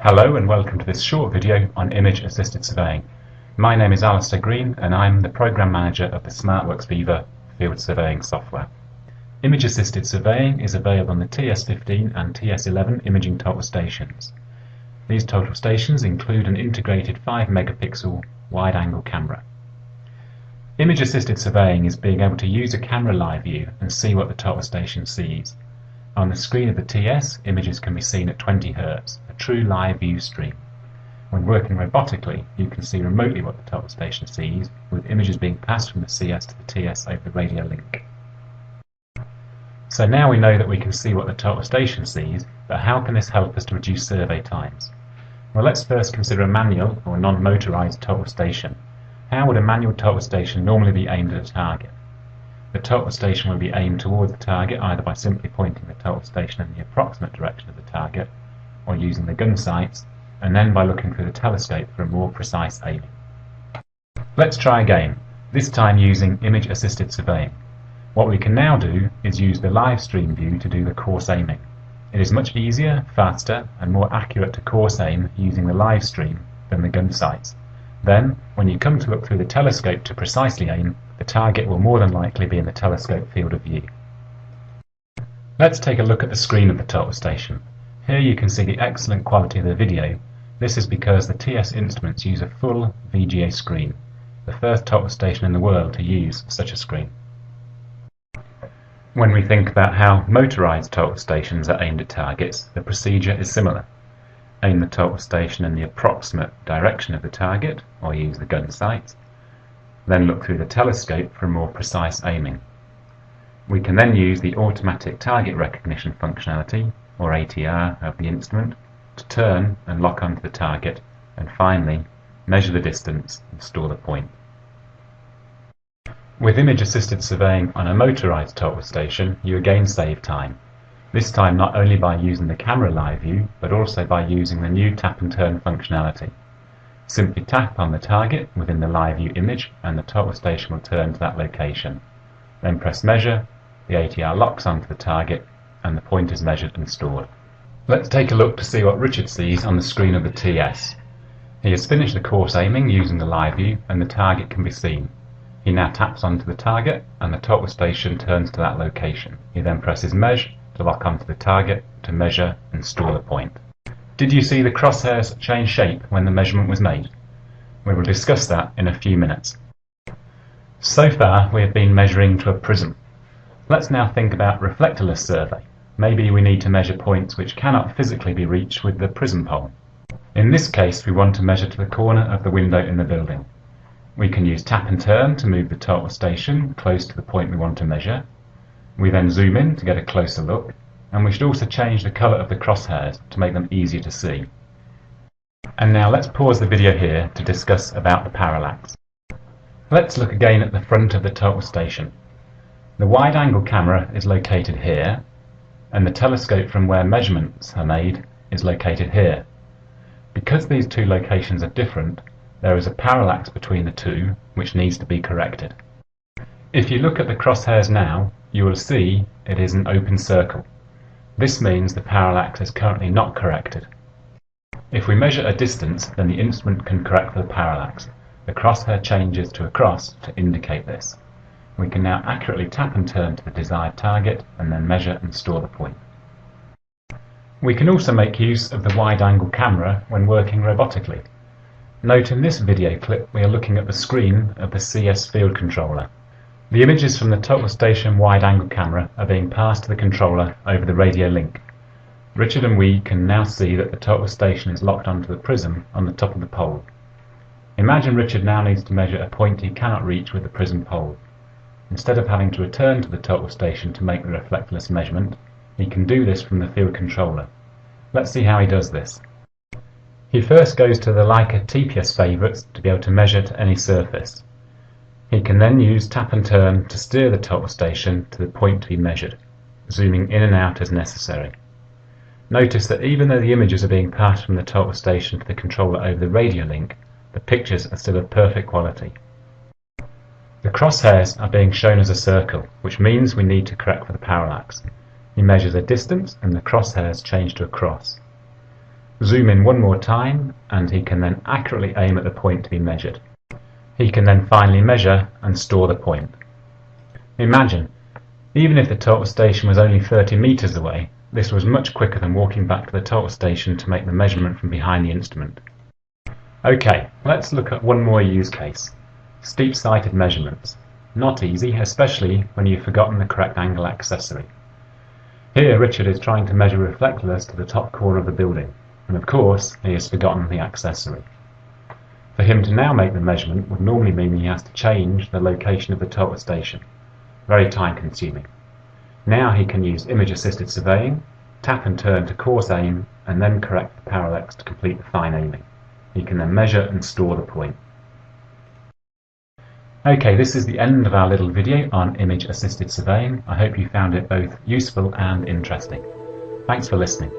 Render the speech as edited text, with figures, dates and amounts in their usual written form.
Hello and welcome to this short video on image assisted surveying. My name is Alistair Green and I'm the Program Manager of the SmartWorks Viva field surveying software. Image assisted surveying is available on the TS15 and TS11 imaging total stations. These total stations include an integrated 5 megapixel wide angle camera. Image assisted surveying is being able to use a camera live view and see what the total station sees. On the screen of the TS, images can be seen at 20 Hz, a true live view stream. When working robotically, you can see remotely what the total station sees, with images being passed from the CS to the TS over the radio link. So now we know that we can see what the total station sees, but how can this help us to reduce survey times? Well, let's first consider a manual or non-motorized total station. How would a manual total station normally be aimed at a target? The total station will be aimed towards the target either by simply pointing the total station in the approximate direction of the target or using the gun sights, and then by looking through the telescope for a more precise aiming. Let's try again, this time using image assisted surveying. What we can now do is use the live stream view to do the coarse aiming. It is much easier, faster and more accurate to coarse aim using the live stream than the gun sights. Then, when you come to look through the telescope to precisely aim, the target will more than likely be in the telescope field of view. Let's take a look at the screen of the total station. Here you can see the excellent quality of the video. This is because the TS instruments use a full VGA screen, the first total station in the world to use such a screen. When we think about how motorized total stations are aimed at targets, the procedure is similar. Aim the total station in the approximate direction of the target, or use the gun sights. Then look through the telescope for more precise aiming. We can then use the automatic target recognition functionality, or ATR, of the instrument to turn and lock onto the target, and finally measure the distance and store the point. With image assisted surveying on a motorized total station, you again save time. This time not only by using the camera live view, but also by using the new tap and turn functionality. Simply tap on the target within the live view image and the total station will turn to that location. Then press measure, the ATR locks onto the target and the point is measured and stored. Let's take a look to see what Richard sees on the screen of the TS. He has finished the coarse aiming using the live view and the target can be seen. He now taps onto the target and the total station turns to that location. He then presses measure to lock onto the target, to measure and store the point. Did you see the crosshairs change shape when the measurement was made? We will discuss that in a few minutes. So far we have been measuring to a prism. Let's now think about reflectorless survey. Maybe we need to measure points which cannot physically be reached with the prism pole. In this case we want to measure to the corner of the window in the building. We can use tap and turn to move the total station close to the point we want to measure. We then zoom in to get a closer look, and we should also change the colour of the crosshairs to make them easier to see. And now let's pause the video here to discuss about the parallax. Let's look again at the front of the total station. The wide angle camera is located here, and the telescope from where measurements are made is located here. Because these two locations are different, there is a parallax between the two which needs to be corrected. If you look at the crosshairs now, you will see it is an open circle. This means the parallax is currently not corrected. If we measure a distance, then the instrument can correct for the parallax. The crosshair changes to a cross to indicate this. We can now accurately tap and turn to the desired target and then measure and store the point. We can also make use of the wide angle camera when working robotically. Note in this video clip we are looking at the screen of the CS field controller. The images from the total station wide angle camera are being passed to the controller over the radio link. Richard and we can now see that the total station is locked onto the prism on the top of the pole. Imagine Richard now needs to measure a point he cannot reach with the prism pole. Instead of having to return to the total station to make the reflectorless measurement, he can do this from the field controller. Let's see how he does this. He first goes to the Leica TPS favourites to be able to measure to any surface. He can then use tap and turn to steer the total station to the point to be measured, zooming in and out as necessary. Notice that even though the images are being passed from the total station to the controller over the radio link, the pictures are still of perfect quality. The crosshairs are being shown as a circle, which means we need to correct for the parallax. He measures a distance and the crosshairs change to a cross. Zoom in one more time and he can then accurately aim at the point to be measured. He can then finally measure and store the point. Imagine, even if the total station was only 30 meters away, this was much quicker than walking back to the total station to make the measurement from behind the instrument. Okay, let's look at one more use case. Steep-sighted measurements. Not easy, especially when you've forgotten the correct angle accessory. Here Richard is trying to measure reflectorless to the top corner of the building, and of course he has forgotten the accessory. For him to now make the measurement would normally mean he has to change the location of the total station. Very time consuming. Now he can use image assisted surveying, tap and turn to coarse aim, and then correct the parallax to complete the fine aiming. He can then measure and store the point. Okay, this is the end of our little video on image assisted surveying. I hope you found it both useful and interesting. Thanks for listening.